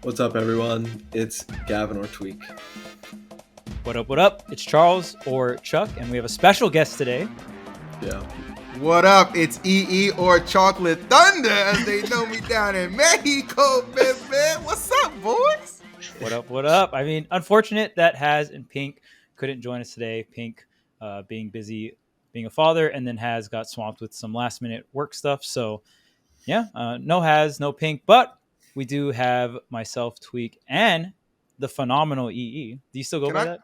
What's up, everyone? It's Gavin or Tweek. What up, what up? It's Charles or Chuck, and we have a special guest today. Yeah. What up? It's EE or Chocolate Thunder, as they know me down in Mexico, baby. What's up, boys? What up, what up? I mean, unfortunate that Haz and Pink couldn't join us today. Pink being busy being a father, and then Haz got swamped with some last-minute work stuff. So, yeah, no Haz, no Pink, but we do have myself, Tweek, and the phenomenal EE. Do you still go by that?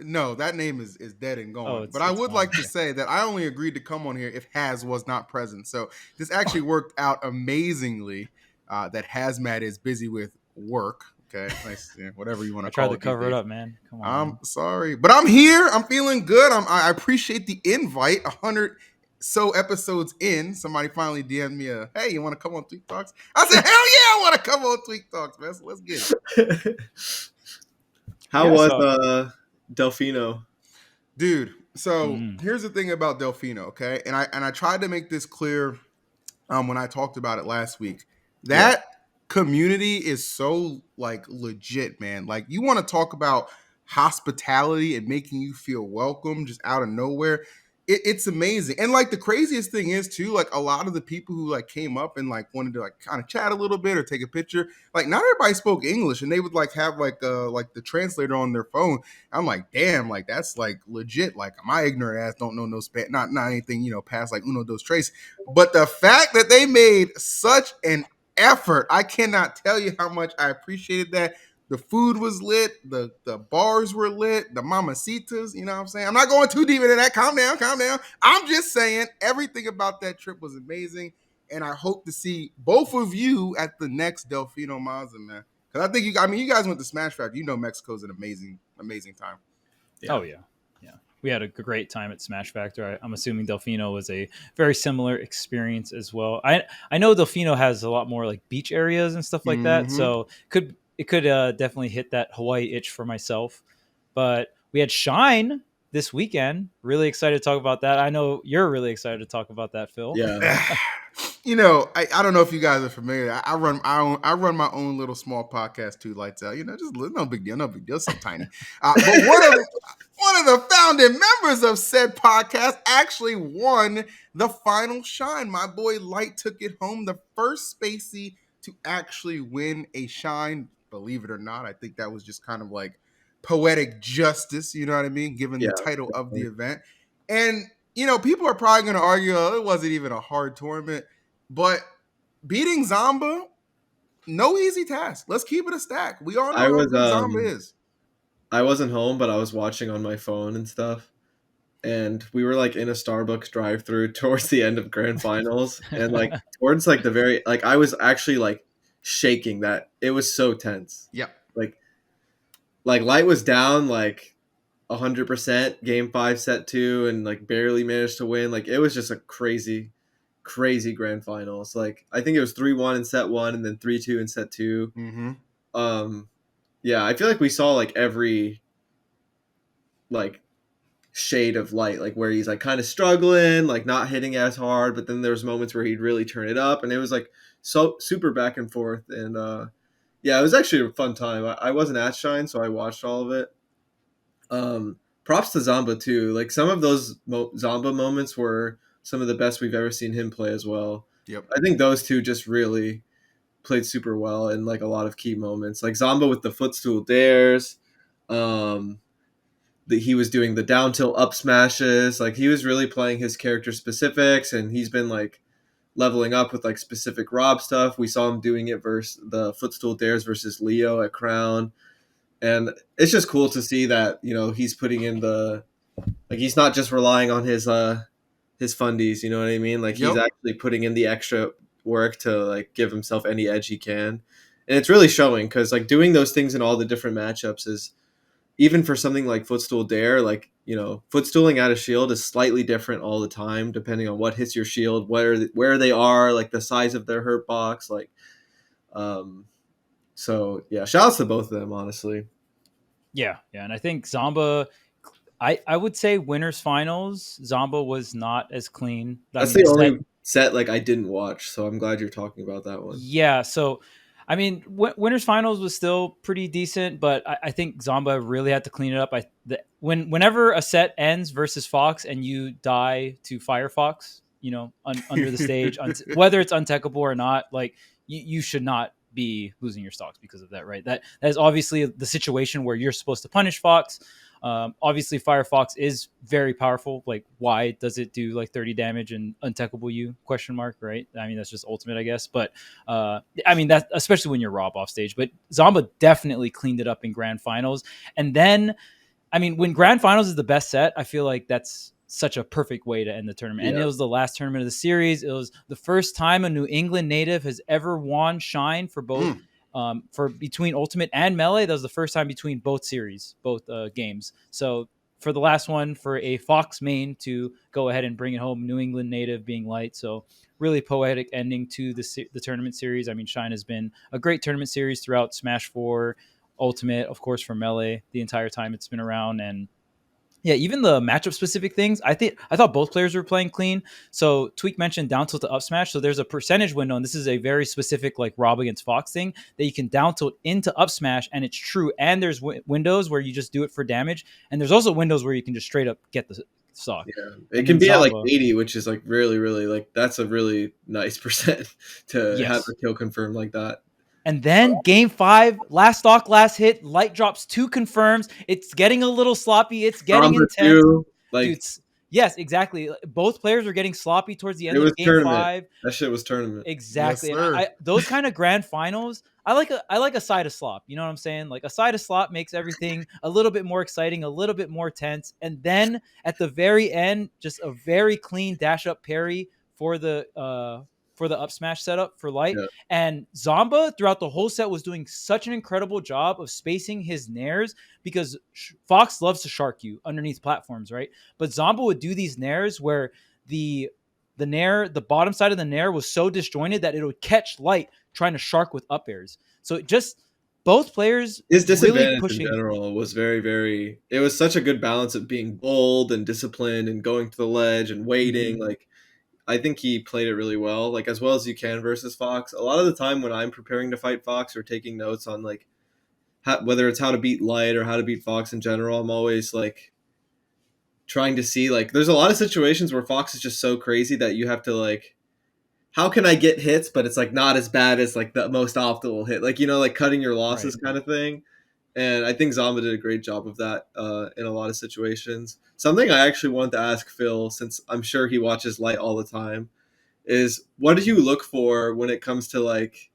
No, that name is dead and gone. It's but I would gone. like to say that I only agreed to come on here if Haz was not present. So this actually worked out amazingly that Hazmatt is busy with work. Okay, nice, whatever you want to call it. I tried to cover it up, man. Come on. I'm sorry, but I'm here. I'm feeling good. I appreciate the invite. 100 so episodes in, somebody finally DM'd me hey, you want to come on Tweek Talks? I said, hell yeah, I want to come on Tweek Talks, man. So let's get it. How was Delfino? Dude, so here's the thing about Delfino, okay? And I tried to make this clear when I talked about it last week. That community is so like legit, man. Like, you want to talk about hospitality and making you feel welcome just out of nowhere. It's amazing. And like the craziest thing is too, like a lot of the people who like came up and like wanted to like kind of chat a little bit or take a picture, like not everybody spoke English, and they would like have like the translator on their phone. I'm like, damn, like that's like legit. Like my ignorant ass don't know no Spanish, not anything, past like uno dos tres. But the fact that they made such an effort, I cannot tell you how much I appreciated that. The food was lit. The bars were lit. The mamacitas, you know what I'm saying? I'm not going too deep into that. Calm down. I'm just saying everything about that trip was amazing. And I hope to see both of you at the next Delfino Maza, man. Because I think you guys went to Smash Factory. You know Mexico's an amazing, amazing time. Yeah. Oh, yeah. We had a great time at Smash Factor. I'm assuming Delfino was a very similar experience as well. I know Delfino has a lot more like beach areas and stuff like that. So it could definitely hit that Hawaii itch for myself. But we had Shine this weekend. Really excited to talk about that. I know you're really excited to talk about that, Phil. Yeah. I don't know if you guys are familiar. I run my own little small podcast, Two Lights Out. Just no big deal, so tiny. But one of the founding members of said podcast actually won the final Shine. My boy Light took it home, the first Spacey to actually win a Shine. Believe it or not, I think that was just kind of like poetic justice. You know what I mean? Given the title of the event, and people are probably going to argue, it wasn't even a hard tournament. But beating Zomba, no easy task. Let's keep it a stack. We all know how good Zomba is. I wasn't home, but I was watching on my phone and stuff. And we were like in a Starbucks drive-through towards the end of Grand Finals. And like towards like the very, like I was actually like shaking that. It was so tense. Yeah. Like Light was down like 100% game 5 set 2 and like barely managed to win. Like it was just a crazy grand finals. Like I think it was 3-1 in set 1 and then 3-2 in set 2. I feel like we saw like every like shade of Light, like where he's like kind of struggling, like not hitting as hard, but then there's moments where he'd really turn it up, and it was like so super back and forth. And it was actually a fun time. I wasn't at Shine, so I watched all of it. Props to Zomba too. Like some of those Zomba moments were some of the best we've ever seen him play as well. Yep. I think those two just really played super well in like a lot of key moments. Like Zomba with the footstool dares. He was doing the down tilt up smashes. Like he was really playing his character specifics, and he's been like leveling up with like specific Rob stuff. We saw him doing it versus the footstool dares versus Leo at Crown. And it's just cool to see that, he's putting in he's not just relying on his fundies, you know what I mean? Like he's actually putting in the extra work to like give himself any edge he can. And it's really showing, because like doing those things in all the different matchups is, even for something like footstool dare, like, footstooling out of shield is slightly different all the time, depending on what hits your shield, where they are, like the size of their hurt box. Like, so yeah, shout outs to both of them, honestly. Yeah. And I think Zomba, I would say winners finals, Zomba was not as clean. That's the only set like I didn't watch, so I'm glad you're talking about that one. Yeah, so I mean, winners finals was still pretty decent, but I think Zomba really had to clean it up. Whenever a set ends versus Fox and you die to Firefox, under the stage, whether it's untechable or not, like you should not be losing your stocks because of that, right? That is obviously the situation where you're supposed to punish Fox. Obviously, Firefox is very powerful. Like, why does it do like 30 damage and untechable you? Question mark, right? I mean, that's just ultimate, I guess. But I mean, that especially when you're Rob off stage. But Zomba definitely cleaned it up in grand finals. And then, I mean, when grand finals is the best set, I feel like that's such a perfect way to end the tournament. And it was the last tournament of the series. It was the first time a New England native has ever won Shine for both. For between Ultimate and Melee, that was the first time between both series, both games. So for the last one, for a Fox main to go ahead and bring it home, New England native being light. So really poetic ending to the tournament series. I mean, Shine has been a great tournament series throughout Smash 4, Ultimate, of course, for Melee the entire time it's been around. And yeah, even the matchup specific things, I thought both players were playing clean. So Tweek mentioned down tilt to up smash. So there's a percentage window, and this is a very specific like Rob against Fox thing that you can down tilt into up smash, and it's true. And there's windows where you just do it for damage, and there's also windows where you can just straight up get the stock. Yeah, it can be Zomba at like 80, which is like really, really like that's a really nice percent to have a kill confirmed like that. And then game 5, last stock, last hit, light drops 2 confirms. It's getting a little sloppy. It's getting intense. Dude, yes, exactly. Both players are getting sloppy towards the end of game tournament. 5. That shit was tournament. Exactly. Yes, those kind of grand finals, I like a side of slop. You know what I'm saying? Like a side of slop makes everything a little bit more exciting, a little bit more tense. And then at the very end, just a very clean dash up parry for the up smash setup for light. And Zomba throughout the whole set was doing such an incredible job of spacing his nairs, because Fox loves to shark you underneath platforms, right? But Zomba would do these nairs where the nair, the bottom side of the nair was so disjointed that it would catch light trying to shark with up airs. So it just, both players, his disadvantage really in general was very, very, it was such a good balance of being bold and disciplined and going to the ledge and waiting. Like, I think he played it really well as you can versus Fox. A lot of the time when I'm preparing to fight Fox or taking notes on like whether it's how to beat Light or how to beat Fox in general, I'm always like trying to see like there's a lot of situations where Fox is just so crazy that you have to like, how can I get hits but it's like not as bad as like the most optimal hit, like like cutting your losses kind of thing. And I think Zomba did a great job of that in a lot of situations. Something I actually wanted to ask Phil, since I'm sure he watches Light all the time, is what do you look for when it comes to like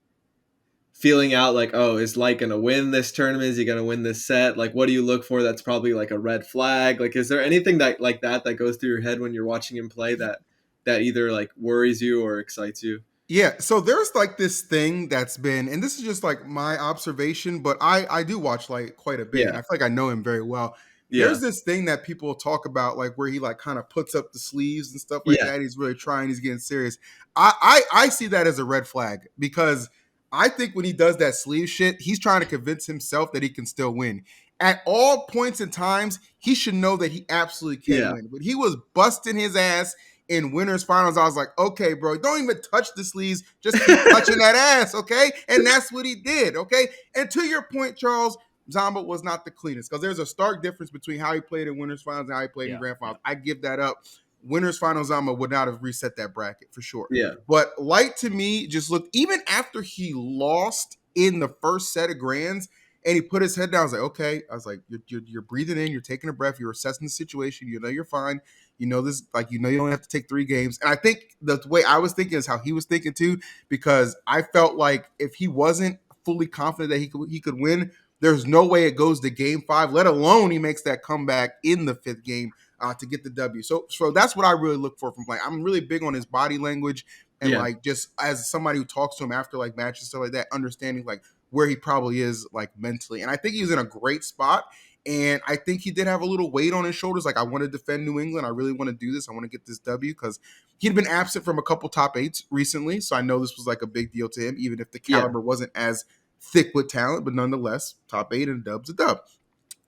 feeling out like, oh, is Light going to win this tournament? Is he going to win this set? Like, what do you look for that's probably like a red flag? Like, is there anything that like that goes through your head when you're watching him play that either like worries you or excites you? Yeah, so there's like this thing that's been, and this is just like my observation, but I do watch like quite a bit, and I feel like I know him very well. There's this thing that people talk about, like where he like kind of puts up the sleeves and stuff like that. He's really trying, he's getting serious. I see that as a red flag, because I think when he does that sleeve shit, he's trying to convince himself that he can still win. At all points and times, he should know that he absolutely can win. But he was busting his ass in winners finals. I was like, okay, bro, don't even touch the sleeves. Just keep touching that ass, okay? And that's what he did, okay? And to your point, Charles, Zomba was not the cleanest, because there's a stark difference between how he played in winners finals and how he played in grand finals. I give that up. Winners finals Zomba would not have reset that bracket for sure. But Light to me just looked, even after he lost in the first set of grands, and he put his head down, I was like, okay. I was like, you're breathing in, you're taking a breath, you're assessing the situation, you know you're fine. You know this, like, you don't have to take 3 games. And I think the way I was thinking is how he was thinking too, because I felt like if he wasn't fully confident that he could win, there's no way it goes to game 5, let alone he makes that comeback in the 5th game to get the W. So that's what I really look for from playing. I'm really big on his body language and like just as somebody who talks to him after like matches and stuff like that, understanding like where he probably is like mentally. And I think he was in a great spot. And I think he did have a little weight on his shoulders. Like, I want to defend New England. I really want to do this. I want to get this W, because he'd been absent from a couple top 8s recently. So I know this was like a big deal to him, even if the caliber wasn't as thick with talent. But nonetheless, top 8 and dub's a dub.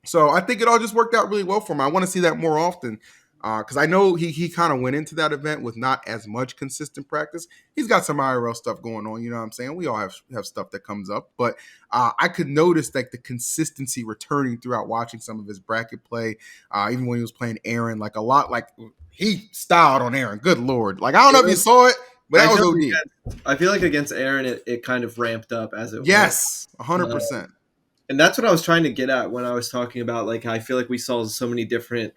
So I think it all just worked out really well for him. I want to see that more often. because I know he kind of went into that event with not as much consistent practice. He's got some IRL stuff going on, you know what I'm saying? We all have stuff that comes up, but I could notice like the consistency returning throughout watching some of his bracket play, even when he was playing Aaron, like a lot, like he styled on Aaron. Good Lord. Like, I don't know if you saw it, but that was OD. I feel like against Aaron, it kind of ramped up as it Yes, 100%. And that's what I was trying to get at when I was talking about, like, I feel like we saw so many different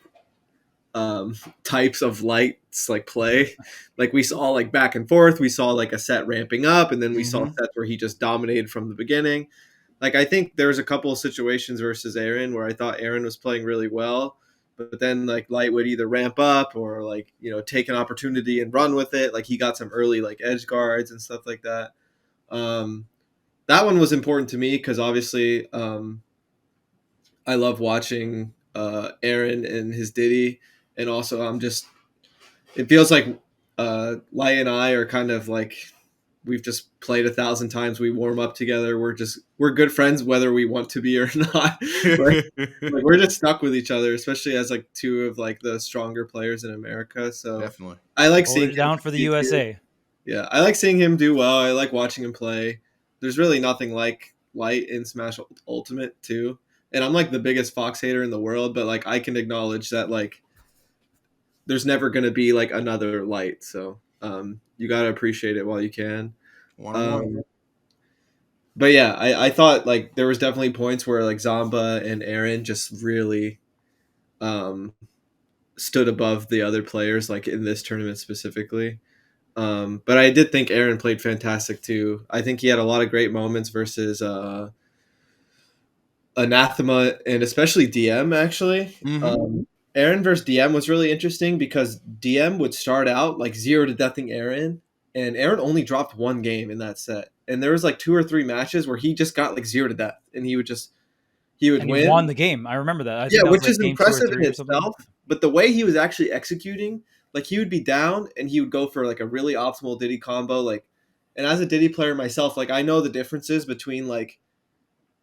types of lights like play. Like we saw like back and forth, we saw like a set ramping up, and then we saw sets where he just dominated from the beginning. Like I think there's a couple of situations versus Aaron where I thought Aaron was playing really well, but then like Light would either ramp up or like, you know, take an opportunity and run with it. Like he got some early like edge guards and stuff like that. That one was important to me because obviously I love watching Aaron and his Diddy. And also, it feels like Light and I are kind of like, we've just played 1,000 times. We warm up together. We're good friends, whether we want to be or not. like we're just stuck with each other, especially as like two of like the stronger players in America. So definitely, I like Hold seeing it down for the USA. Yeah, I like seeing him do well. I like watching him play. There's really nothing like Light in Smash Ultimate too. And I'm like the biggest Fox hater in the world, but like I can acknowledge that like there's never going to be like another Light. So you got to appreciate it while you can. But yeah, I thought like there was definitely points where like Zomba and Aaron just really stood above the other players, like in this tournament specifically. But I did think Aaron played fantastic too. I think he had a lot of great moments versus Anathema and especially DM actually. Aaron versus DM was really interesting because DM would start out like 0-deathing Aaron, and Aaron only dropped one game in that set. And there was like 2 or 3 matches where he just got like 0-death, and he would and win. He won the game. I remember that. I think that which was like is game impressive 2 or 3 in or something. itself. But the way he was actually executing, like he would be down and he would go for like a really optimal Diddy combo. Like, and as a Diddy player myself, like I know the differences between like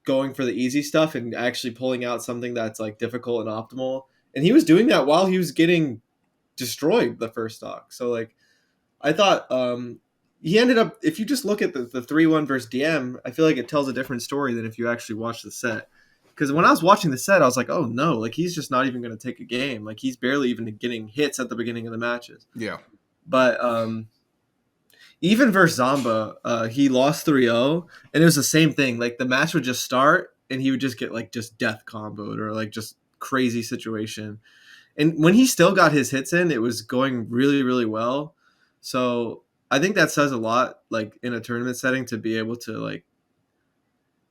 going for the easy stuff and actually pulling out something that's like difficult and optimal. And he was doing that while he was getting destroyed the first stock. So like I thought he ended up, if you just look at the 3-1 versus DM, I feel like it tells a different story than if you actually watch the set. Because when I was watching the set, I was like, oh no, like he's just not even going to take a game. Like he's barely even getting hits at the beginning of the matches. Yeah. But even versus Zomba, he lost 3-0, and it was the same thing. Like the match would just start, and he would just get like just death comboed or like just crazy situation. And when he still got his hits in, it was going really, really well. So I think that says a lot, like in a tournament setting, to be able to like,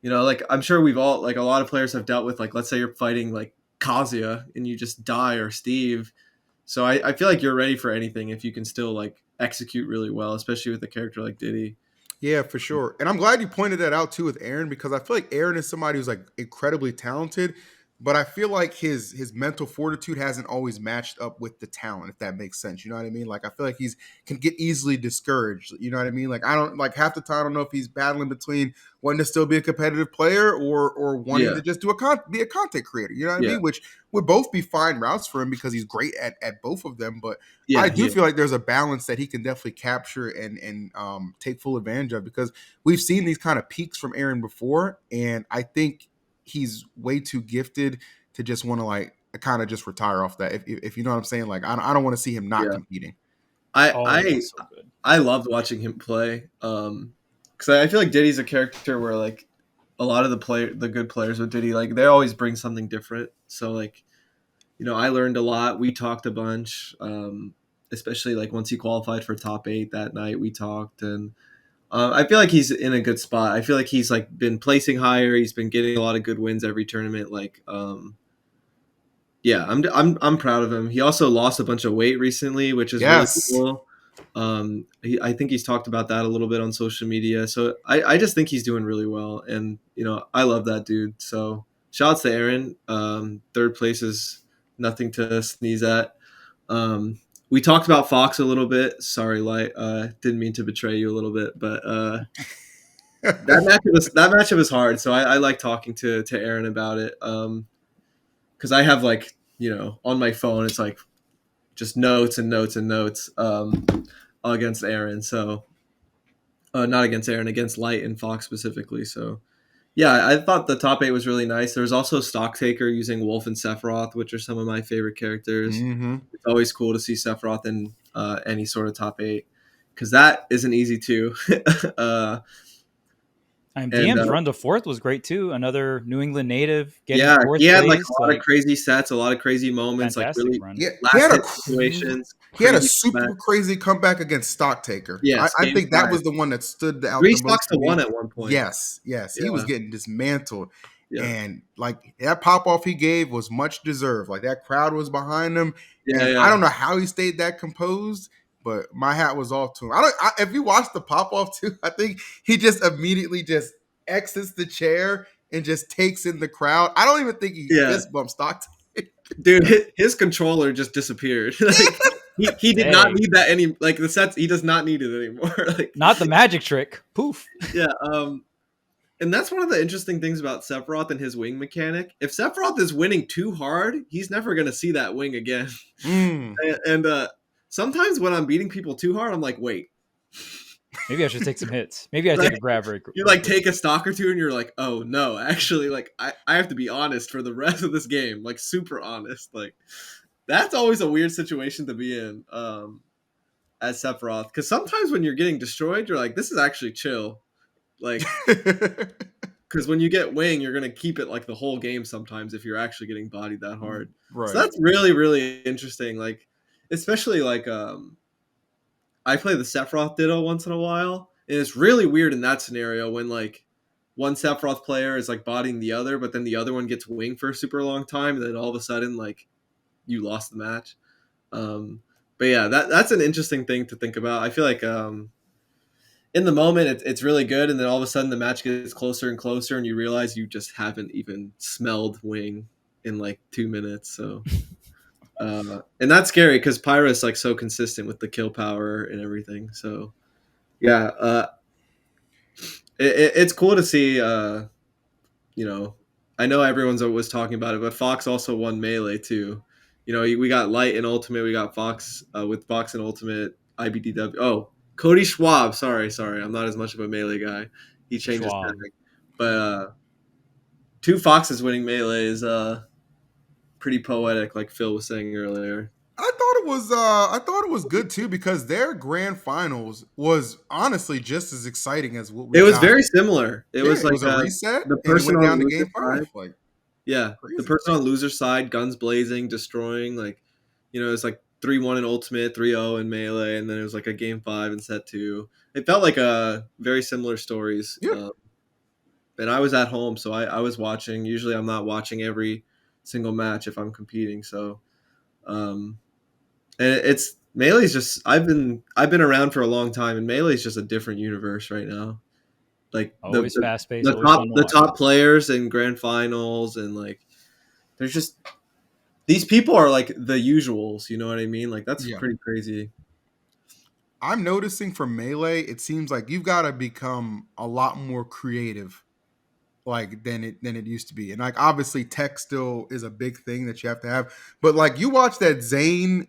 you know, like I'm sure we've all like a lot of players have dealt with like, let's say you're fighting like Kazuya and you just die, or Steve. So I feel like you're ready for anything if you can still like execute really well, especially with a character like Diddy. Yeah, for sure. And I'm glad you pointed that out too with Aaron, because I feel like Aaron is somebody who's like incredibly talented, but I feel like his mental fortitude hasn't always matched up with the talent, if that makes sense. You know what I mean? Like I feel like he's can get easily discouraged. You know what I mean? Like I don't like half the time I don't know if he's battling between wanting to still be a competitive player or wanting to just do be a content creator. You know what I mean? Which would both be fine routes for him because he's great at both of them. But I do feel like there's a balance that he can definitely capture and take full advantage of, because we've seen these kind of peaks from Aaron before, and I think he's way too gifted to just want to like kind of just retire off that. If you know what I'm saying, like I don't want to see him not competing. I loved watching him play because I feel like Diddy's a character where like a lot of the good players with Diddy, like they always bring something different. So like, you know, I learned a lot. We talked a bunch, especially like once he qualified for top 8 that night. We talked, and I feel like he's in a good spot. I feel like he's like been placing higher. He's been getting a lot of good wins every tournament. Like, yeah, I'm proud of him. He also lost a bunch of weight recently, which is really cool. I think he's talked about that a little bit on social media. So I just think he's doing really well, and you know I love that dude. So shouts to Aaron. 3rd place is nothing to sneeze at. We talked about Fox a little bit. Sorry, Light. Didn't mean to betray you a little bit, but that matchup was hard. So I like talking to Aaron about it. Because I have like, you know, on my phone, it's like just notes and notes and notes against Aaron. So not against Aaron, against Light and Fox specifically. So yeah, I thought the top 8 was really nice. There was also Stocktaker using Wolf and Sephiroth, which are some of my favorite characters. It's always cool to see Sephiroth in any sort of top 8 because that isn't easy too. DM's run to 4th was great too. Another New England native getting 4th he had place, a lot of crazy sets, a lot of crazy moments, like really run. He had a super comeback. Crazy comeback against Stocktaker. Yes, I think that was the one that stood out 3 the most. 3-1 at one point. Yes, he was getting dismantled. Yeah. And like that pop off he gave was much deserved. Like that crowd was behind him. Yeah, and I don't know how he stayed that composed, but my hat was off to him. If you watch the pop off too, I think he just immediately just exits the chair and just takes in the crowd. I don't even think he fist bumped Stocktaker. Dude, his controller just disappeared. Like he did not need that the sets. He does not need it anymore. Like not the magic trick. Poof. Yeah. And that's one of the interesting things about Sephiroth and his wing mechanic. If Sephiroth is winning too hard, he's never going to see that wing again. And sometimes when I'm beating people too hard, I'm like, wait. Maybe I should take some hits. Maybe I take a grab break. You like take a stock or two and you're like, oh no, actually, like I have to be honest for the rest of this game. Like super honest. Like that's always a weird situation to be in as Sephiroth. Because sometimes when you're getting destroyed, you're like, this is actually chill. Like, because when you get wing, you're gonna keep it like the whole game. Sometimes if you're actually getting bodied that hard, right? So that's really really interesting. Like, especially like I play the Sephiroth Ditto once in a while, and it's really weird in that scenario when like one Sephiroth player is like bodying the other, but then the other one gets wing for a super long time, and then all of a sudden like you lost the match. But yeah, that's an interesting thing to think about. I feel like in the moment, it's really good, and then all of a sudden the match gets closer and closer, and you realize you just haven't even smelled wing in like 2 minutes. So, and that's scary because Pyra's like so consistent with the kill power and everything. So, yeah, it's cool to see. You know, I know everyone's always talking about it, but Fox also won Melee too. You know, we got Light and Ultimate, we got Fox with Fox and Ultimate, IBDW. Oh. Cody Schwab, sorry, I'm not as much of a Melee guy. He changes tag. But 2 Foxes winning Melee is pretty poetic, like Phil was saying earlier. I thought it was good too because their grand finals was honestly just as exciting as what we. It was very similar. It was like a reset. The person went down on to game 5. Like, crazy. The person on loser side, guns blazing, destroying. Like, you know, it's like 3-1 in Ultimate, 3-0 in Melee, and then it was like a game 5 in set 2. It felt like very similar stories. Yeah. And I was at home, so I was watching. Usually I'm not watching every single match if I'm competing. So, and it's Melee's just I've been around for a long time, and Melee's just a different universe right now. Like always fast paced. The top players in grand finals, and like there's just. These people are like the usuals, you know what I mean? Like that's pretty crazy. I'm noticing for Melee, it seems like you've got to become a lot more creative, like than it used to be. And like obviously, tech still is a big thing that you have to have. But like you watch that Zayn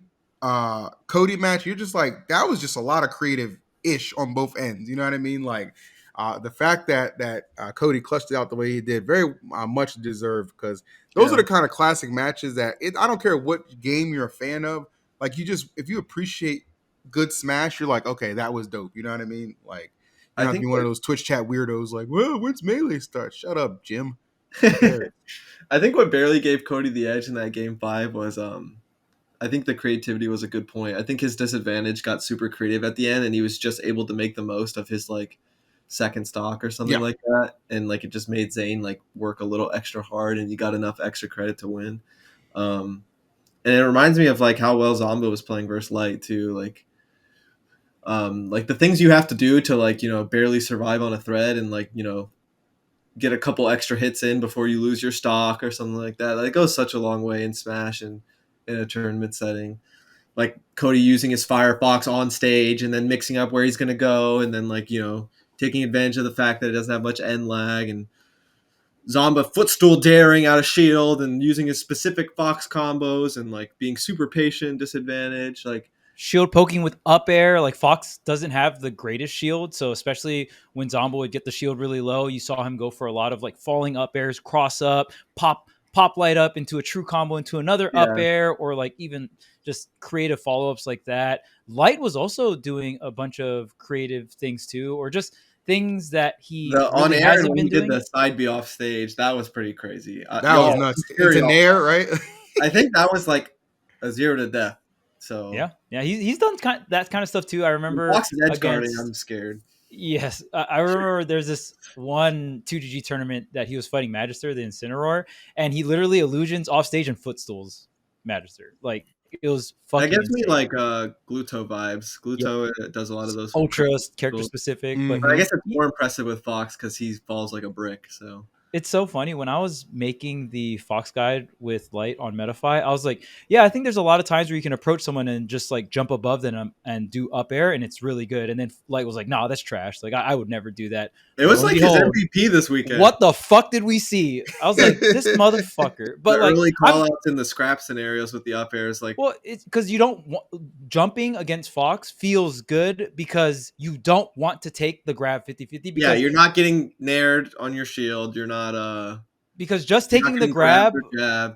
Cody match, you're just like that was just a lot of creative ish on both ends. You know what I mean? Like the fact that Cody clutched it out the way he did, very much deserved because. Those are the kind of classic matches that I don't care what game you're a fan of. Like if you appreciate good Smash, you're like, okay, that was dope. You know what I mean? Like, you don't have to be one of those Twitch chat weirdos like, well, when's Melee start? Shut up, Jim. I think what barely gave Cody the edge in that game 5 was, I think the creativity was a good point. I think his disadvantage got super creative at the end, and he was just able to make the most of his like second stock or something like that, and like it just made Zayn like work a little extra hard, and you got enough extra credit to win. And it reminds me of like how well Zomba was playing versus Light too, like the things you have to do to like, you know, barely survive on a thread and like, you know, get a couple extra hits in before you lose your stock or something like that. That goes such a long way in Smash and in a tournament setting. Like Cody using his Firefox on stage and then mixing up where he's going to go, and then like, you know, taking advantage of the fact that it doesn't have much end lag, and Zomba footstool daring out of shield and using his specific Fox combos and like being super patient, disadvantage. Like shield poking with up air. Like Fox doesn't have the greatest shield, so especially when Zomba would get the shield really low, you saw him go for a lot of like falling up airs, cross up, pop light up into a true combo into another up air, or like even just creative follow-ups like that. Light was also doing a bunch of creative things too, or just things that he the really on air hasn't when been he did doing. the side B off stage, that was pretty crazy. That was nuts. It's an air, right? I think that was like a 0 to death. So yeah, he's done that kind of stuff too. I remember Fox is edge guarding. I'm scared. Yes, I remember there's this one 2GG tournament that he was fighting Magister, the Incineroar, and he literally illusions off stage and footstools Magister. Like it was fucking. That gives insane. me like Gluto vibes. Gluto does a lot of those ultra character specific, but I guess it's more impressive with Fox because he falls like a brick. So it's so funny. When I was making the Fox guide with Light on Metafy, I was like, yeah, I think there's a lot of times where you can approach someone and just like jump above them and do up air, and it's really good. And then Light was like, nah, that's trash. Like, I would never do that. It was like his MVP this weekend. What the fuck did we see? I was like, this motherfucker. But the like, early call outs in the scrap scenarios with the up airs, like, well, it's because you don't jumping against Fox feels good because you don't want to take the grab 50-50. Yeah, you're not getting nared on your shield. You're not because just taking the grab, yeah.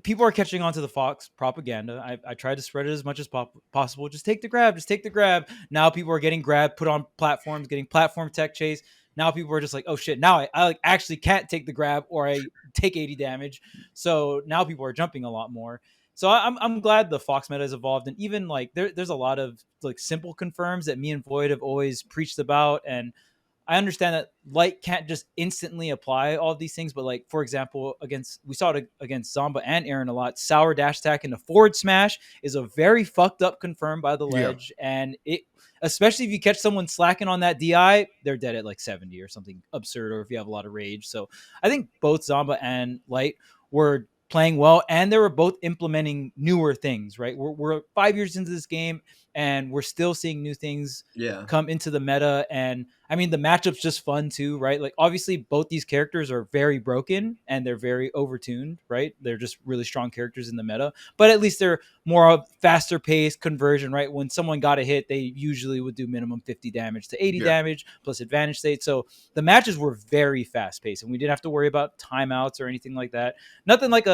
People are catching on to the Fox propaganda. I tried to spread it as much as possible. Just take the grab. Just take the grab. Now people are getting grabbed, put on platforms, getting platform tech chase. Now people are just like, oh shit, now I like actually can't take the grab or I take 80 damage. So now people are jumping a lot more. So I'm glad the Fox meta has evolved. And even like there's a lot of like simple confirms that me and Void have always preached about. And I understand that Light can't just instantly apply all of these things, but like, for example, we saw it against Zomba and Aaron a lot. Sour dash attack into forward smash is a very fucked up confirm by the ledge. Yeah. And it, especially if you catch someone slacking on that DI, they're dead at like 70 or something absurd, or if you have a lot of rage. So I think both Zomba and Light were playing well, and they were both implementing newer things, right? We're 5 years into this game, and we're still seeing new things come into the meta. And I mean, the matchup's just fun too, right? Like obviously both these characters are very broken and they're very overtuned, right? They're just really strong characters in the meta, but at least they're more of faster paced conversion, right? When someone got a hit, they usually would do minimum 50 damage to 80 damage plus advantage state. So the matches were very fast paced, and we didn't have to worry about timeouts or anything like that. Nothing like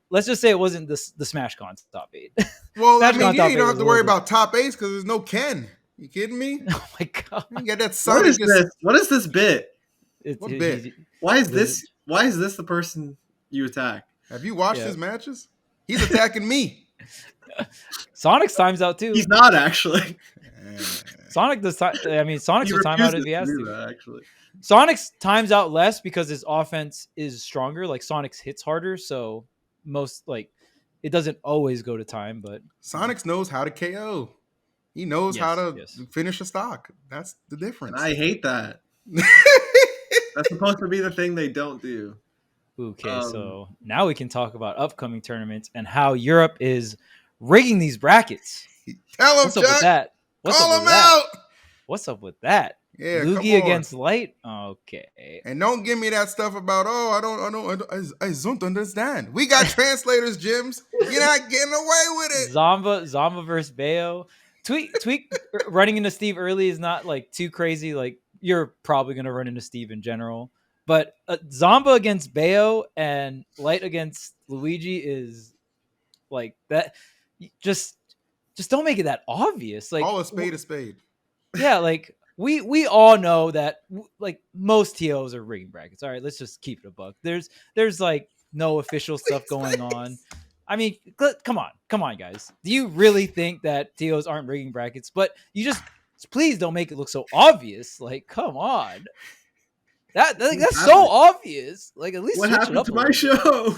let's just say it wasn't the Smash Con top 8. Well, I mean, you don't have to worry about top 8s because there's no Ken. You kidding me? Oh my god! You got that What is this? What is this bit? What bit? Why is this? Why is this the person you attack? Have you watched his matches? He's attacking me. Sonic's times out too. He's not actually. Sonic does. I mean, Sonic's will time out if he has to. That, actually, Sonic's times out less because his offense is stronger. Like Sonic's hits harder, so most like it doesn't always go to time. But Sonic's knows how to KO. He knows how to finish a stock. That's the difference. And I hate that. That's supposed to be the thing they don't do. Okay, so now we can talk about upcoming tournaments and how Europe is rigging these brackets. Tell him, what's up with that? Call him out. What's up with that? Yeah, Luigi against Light. Okay, and don't give me that stuff about I don't understand. We got translators, Jims. You're not getting away with it. Zomba versus Bayo. Tweek running into Steve early is not like too crazy. Like you're probably gonna run into Steve in general, but Zomba against Bayo and Light against Luigi is like that. Just don't make it that obvious. Like call a spade a spade. Yeah, like we all know that like most TOs are rigging brackets. All right, let's just keep it a buck. There's like no official stuff going on. I mean, come on, guys. Do you really think that TOs aren't rigging brackets? But you just please don't make it look so obvious. Like, come on. That's so obvious. Like, at least what happened to my show?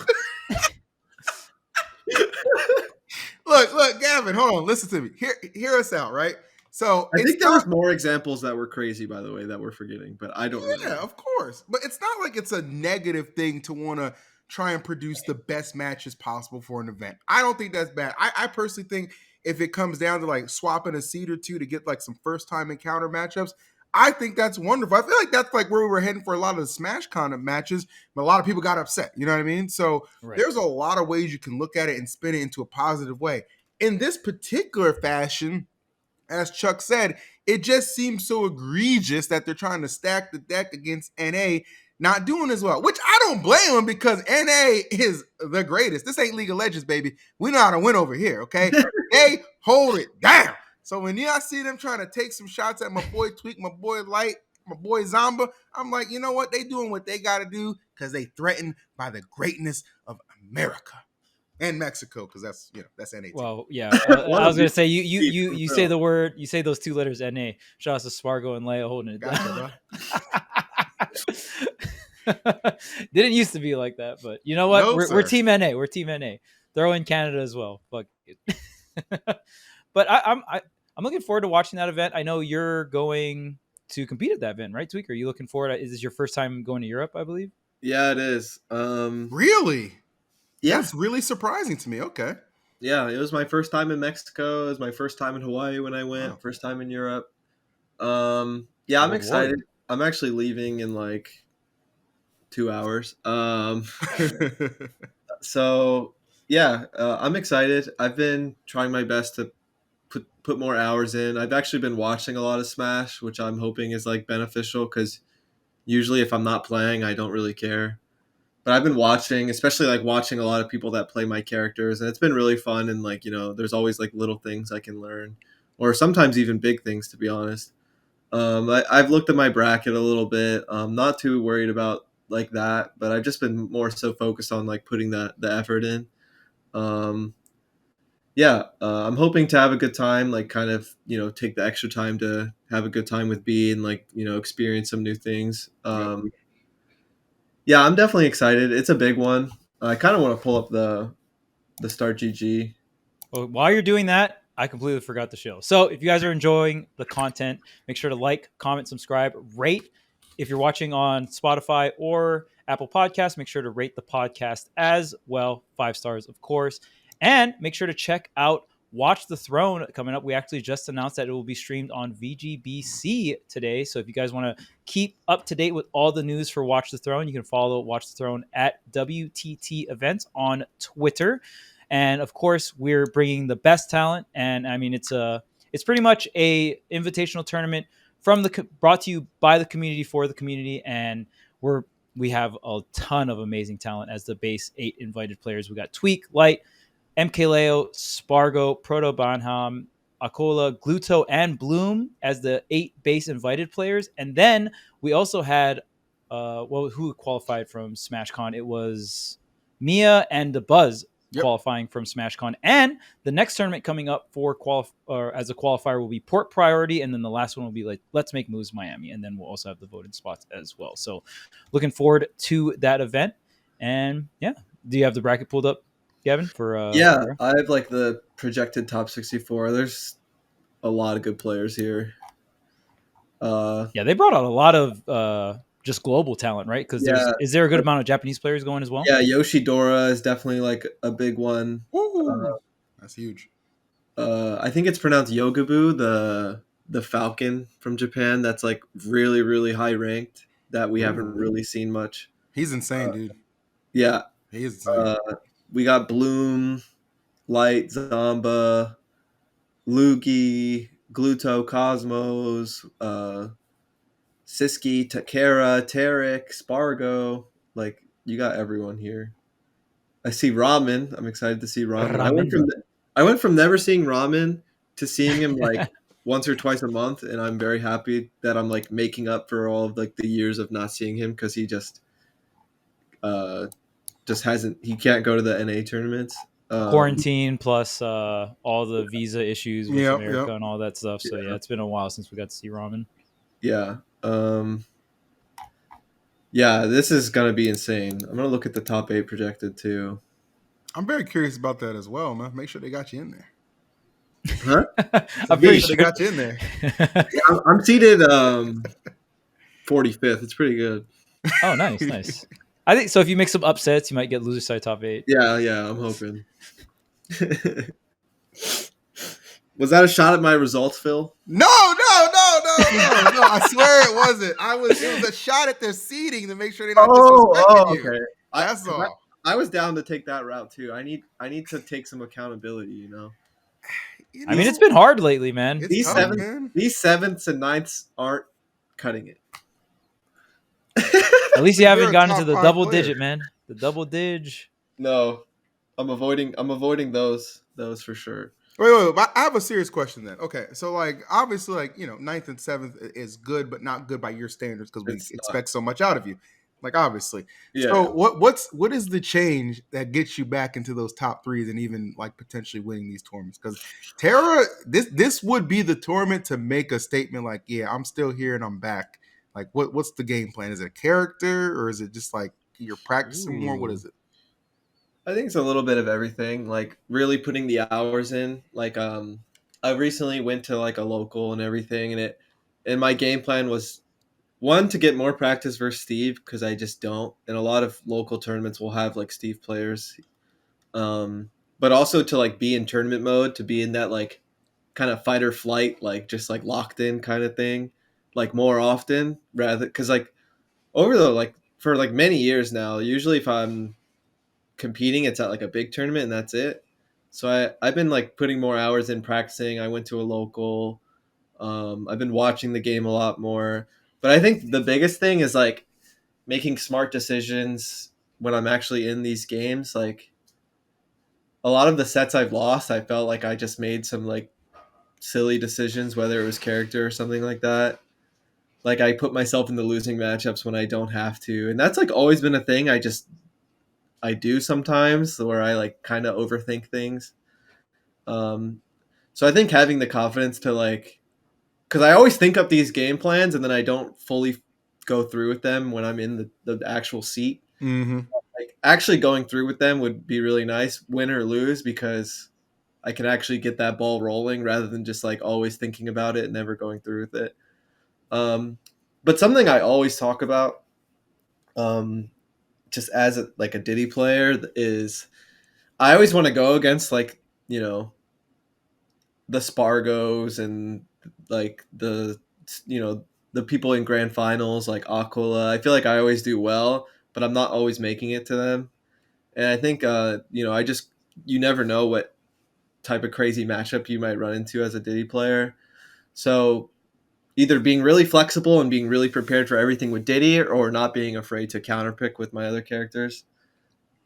Look, Gavin, hold on. Listen to me. Hear us out, right? So I think there was more examples that were crazy, by the way, that we're forgetting, but I don't really know. Of course. But it's not like it's a negative thing to want to try and produce the best matches possible for an event. I don't think that's bad. I personally think if it comes down to like swapping a seed or two to get like some first time encounter matchups, I think that's wonderful. I feel like that's like where we were heading for a lot of the Smash kind of matches, but a lot of people got upset. You know what I mean? So there's a lot of ways you can look at it and spin it into a positive way. In this particular fashion, as Chuck said, it just seems so egregious that they're trying to stack the deck against NA not doing as well, which I don't blame them because NA is the greatest. This ain't League of Legends, baby. We know how to win over here, okay? They hold it down. So when y'all see them trying to take some shots at my boy Tweek, my boy Light, my boy Zomba, I'm like, you know what? They doing what they got to do because they threatened by the greatness of America. And Mexico, because that's NA. Well, yeah. I was gonna say you say the word, you say those two letters NA. Shout out to Spargo and Leia holding it down. Didn't used to be like that, but you know what? No, we're Team NA. We're Team NA. Throw in Canada as well. Fuck it. But I'm looking forward to watching that event. I know you're going to compete at that event, right, Tweek? Are you looking forward? Is this your first time going to Europe? I believe. Yeah, it is. Really? Yeah, that's really surprising to me. Okay. Yeah, it was my first time in Mexico. It was my first time in Hawaii when I went. Wow. First time in Europe. Yeah, I'm excited. I'm actually leaving in like 2 hours. So yeah, I'm excited. I've been trying my best to put more hours in. I've actually been watching a lot of Smash, which I'm hoping is like beneficial because usually if I'm not playing, I don't really care. But I've been watching, especially like watching a lot of people that play my characters, and it's been really fun. And like, there's always like little things I can learn, or sometimes even big things, to be honest. I've looked at my bracket a little bit. I'm not too worried about like that, but I've just been more so focused on like putting the effort in. I'm hoping to have a good time, like kind of, take the extra time to have a good time with B and like, experience some new things. Yeah, I'm definitely excited. It's a big one. I kind of want to pull up the Start GG. Well, while you're doing that, I completely forgot the show. So if you guys are enjoying the content, make sure to like, comment, subscribe, rate. If you're watching on Spotify or Apple Podcasts, make sure to rate the podcast as well. 5 stars, of course. And make sure to check out Watch the Throne coming up. We actually just announced that it will be streamed on VGBC today. So if you guys want to keep up to date with all the news for Watch the Throne, you can follow Watch the Throne at WTT Events on Twitter. And of course, we're bringing the best talent. And I mean, it's pretty much a invitational tournament brought to you by the community for the community. And we have a ton of amazing talent as the base 8 invited players. We got Tweek, Light, MKLeo, Spargo, Proto Banham, Akola, Gluto, and Bloom as the 8 base invited players. And then we also had who qualified from SmashCon? It was Mia and the Buzz qualifying from SmashCon. And the next tournament coming up for as a qualifier will be Port Priority, and then the last one will be like Let's Make Moves Miami, and then we'll also have the voted spots as well. So looking forward to that event. And yeah, do you have the bracket pulled up, Gavin? For I have like the projected top 64. There's a lot of good players here. They brought out a lot of just global talent, right? Because is there a good amount of Japanese players going as well? Yeah, Yoshidora is definitely like a big one. That's huge. I think it's pronounced Yogabu, the Falcon from Japan. That's like really, really high ranked that we haven't really seen much. He's insane, dude. Yeah. He is insane. We got Bloom, Light, Zomba, Lugi, Gluto, Cosmos, Siski, Takara, Tarek, Spargo. Like, you got everyone here. I see Ramen. I'm excited to see Ramen. I went from never seeing Ramen to seeing him like once or twice a month, and I'm very happy that I'm like making up for all of like the years of not seeing him because he just he can't go to the NA tournaments. Quarantine plus all the visa issues with America and all that stuff. So yeah, it's been a while since we got to see Ramen. Yeah. This is gonna be insane. I'm gonna look at the top 8 projected too. I'm very curious about that as well, man. Make sure they got you in there. Huh? I'm pretty sure they got you in there. I'm seated 45th. It's pretty good. Oh, nice. I think so. If you make some upsets, you might get loser side top 8. Yeah, I'm hoping. Was that a shot at my results, Phil? No. No, I swear it wasn't. It was a shot at their seating to make sure they're not Oh, disrespecting you. okay. That's all. I was down to take that route too. I need to take some accountability, you know. I mean, it's been hard lately, man. It's tough, man. These sevenths and ninths aren't cutting it. At least you haven't gotten into the top-5 double player. digit, man. The double dig. No, I'm avoiding those for sure. Wait. But I have a serious question then. Okay, so like obviously, like ninth and seventh is good, but not good by your standards because we expect so much out of you. Like obviously. Yeah. So what is the change that gets you back into those top threes and even like potentially winning these tournaments? Because Tera, this would be the tournament to make a statement like, yeah, I'm still here and I'm back. Like what's the game plan? Is it a character or is it just like you're practicing more? What is it? I think it's a little bit of everything. Like really putting the hours in. Like I recently went to like a local and everything, and my game plan was one to get more practice versus Steve because I just don't. And a lot of local tournaments will have like Steve players, but also to like be in tournament mode, to be in that like kind of fight or flight, like just like locked in kind of thing, like more often rather because like over the like for like many years now, usually if I'm competing, it's at like a big tournament and that's it. So I've been like putting more hours in practicing. I went to a local. I've been watching the game a lot more. But I think the biggest thing is like making smart decisions when I'm actually in these games. Like a lot of the sets I've lost, I felt like I just made some like silly decisions, whether it was character or something like that. Like I put myself in the losing matchups when I don't have to. And that's like always been a thing I do sometimes where I like kind of overthink things. So I think having the confidence to like, because I always think up these game plans and then I don't fully go through with them when I'm in the actual seat. Mm-hmm. Like actually going through with them would be really nice, win or lose, because I can actually get that ball rolling rather than just like always thinking about it and never going through with it. But something I always talk about, just as like a Diddy player, is I always want to go against like the Spargos and like the people in grand finals like Aquila. I feel like I always do well, but I'm not always making it to them. And I think you never know what type of crazy matchup you might run into as a Diddy player. So either being really flexible and being really prepared for everything with Diddy, or not being afraid to counterpick with my other characters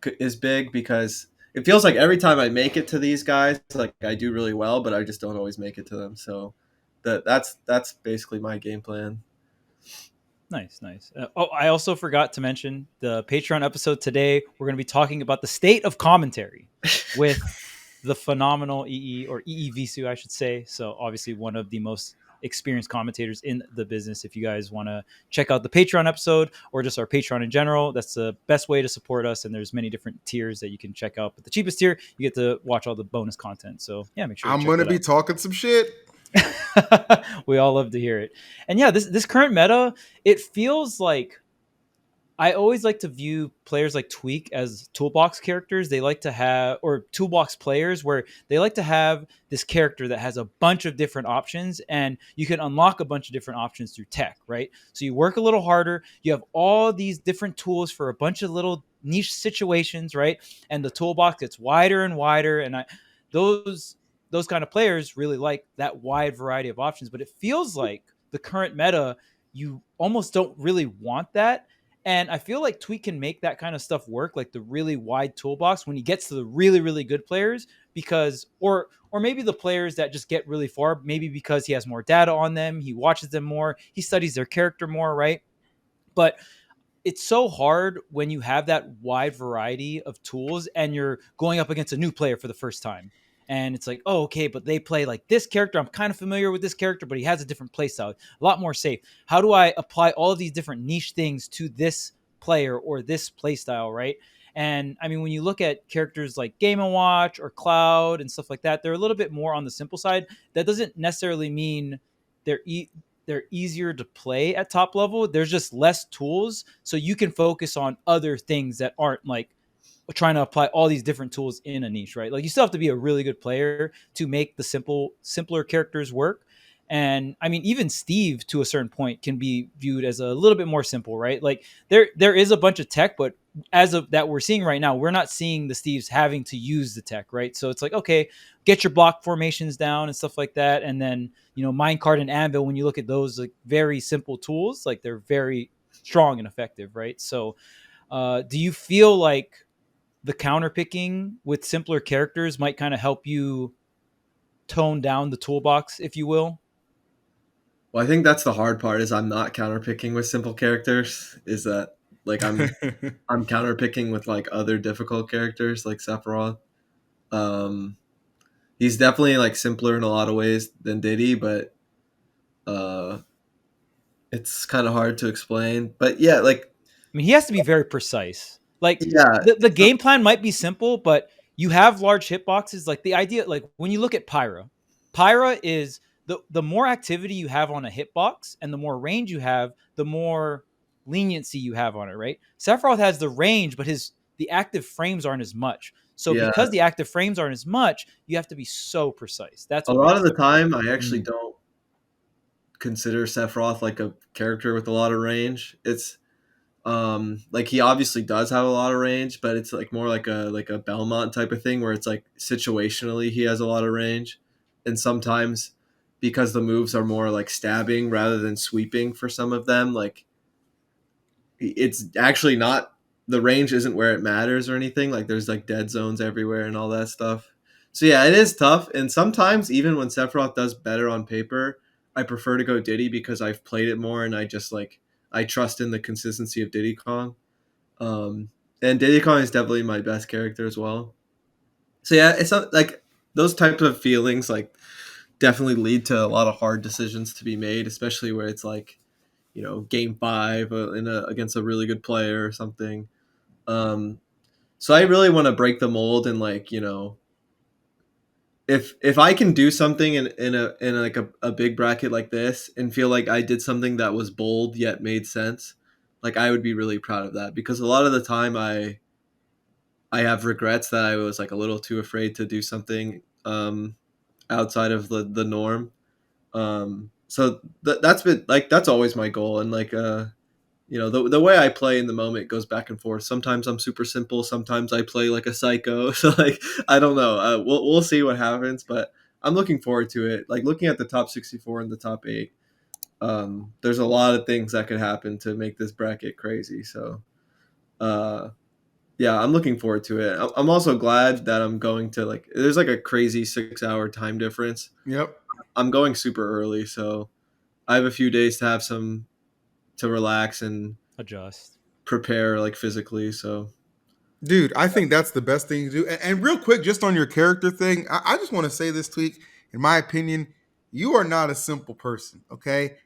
is big, because it feels like every time I make it to these guys, like I do really well, but I just don't always make it to them. So that's basically my game plan. Nice. I also forgot to mention the Patreon episode today. We're going to be talking about the state of commentary with the phenomenal EE, or EEVSU, I should say. So obviously one of the most experienced commentators in the business. If you guys want to check out the Patreon episode or just our Patreon in general, that's the best way to support us. And there's many different tiers that you can check out. But the cheapest tier, you get to watch all the bonus content. So yeah, make sure I'm going to be talking some shit. We all love to hear it. And yeah, this current meta, it feels like I always like to view players like Tweek as toolbox characters. They like to have, or toolbox players, where they like to have this character that has a bunch of different options, and you can unlock a bunch of different options through tech, right? So you work a little harder. You have all these different tools for a bunch of little niche situations, right? And the toolbox gets wider and wider. And those kind of players really like that wide variety of options. But it feels like the current meta, you almost don't really want that. And I feel like Tweek can make that kind of stuff work, like the really wide toolbox when he gets to the really, really good players, because, or maybe the players that just get really far, maybe because he has more data on them, he watches them more, he studies their character more, right? But it's so hard when you have that wide variety of tools and you're going up against a new player for the first time. And it's like, oh, okay, but they play like this character. I'm kind of familiar with this character, but he has a different play style, a lot more safe. How do I apply all of these different niche things to this player or this play style, right? And I mean, when you look at characters like Game & Watch or Cloud and stuff like that, they're a little bit more on the simple side. That doesn't necessarily mean they're easier to play at top level. There's just less tools, so you can focus on other things that aren't like trying to apply all these different tools in a niche, right? Like you still have to be a really good player to make the simpler characters work. And I mean, even Steve to a certain point can be viewed as a little bit more simple, right? Like there is a bunch of tech, but as of that we're seeing right now, we're not seeing the Steves having to use the tech, right? So it's like, okay, get your block formations down and stuff like that. And then, Minecart and Anvil, when you look at those like very simple tools, like they're very strong and effective, right? So do you feel like the counter picking with simpler characters might kind of help you tone down the toolbox, if you will? Well, I think that's the hard part is I'm not counterpicking with simple characters. Is that like I'm counterpicking with like other difficult characters like Sephiroth. Um, he's definitely like simpler in a lot of ways than Diddy, but uh, it's kind of hard to explain. But yeah, like I mean, he has to be very precise. Like yeah, the game plan might be simple, but you have large hitboxes. Like the idea, like when you look at Pyra is the more activity you have on a hitbox and the more range you have, the more leniency you have on it, right? Sephiroth has the range, but the active frames aren't as much. So yeah. because the active frames aren't as much, you have to be so precise. That's A what lot makes of the it. time, I actually don't consider Sephiroth like a character with a lot of range. It's like he obviously does have a lot of range, but it's like more like a Belmont type of thing where it's like situationally he has a lot of range, and sometimes because the moves are more like stabbing rather than sweeping for some of them, like it's actually not, the range isn't where it matters or anything. Like there's like dead zones everywhere and all that stuff. So yeah, it is tough. And sometimes even when Sephiroth does better on paper, I prefer to go Diddy because I've played it more and I just like I trust in the consistency of Diddy Kong. Um, and Diddy Kong is definitely my best character as well. So yeah, it's not like those types of feelings like definitely lead to a lot of hard decisions to be made, especially where it's like game five against a really good player or something. So I really want to break the mold and like if I can do something in like a big bracket like this and feel like I did something that was bold yet made sense, like I would be really proud of that because a lot of the time I have regrets that I was like a little too afraid to do something outside of the norm. So that's been like that's always my goal and like the way I play in the moment goes back and forth. Sometimes I'm super simple. Sometimes I play like a psycho. So like I don't know. We'll see what happens, but I'm looking forward to it. Like looking at the top 64 and the top 8, there's a lot of things that could happen to make this bracket crazy. So uh, yeah, I'm looking forward to it. I'm also glad that I'm going to like. There's like a crazy 6-hour time difference. Yep. I'm going super early, so I have a few days to have some to relax and Adjust. prepare like physically. So Dude, I think that's the best thing to do. And real quick, just on your character thing, I just want to say this, Tweek. In my opinion, you are not a simple person, okay?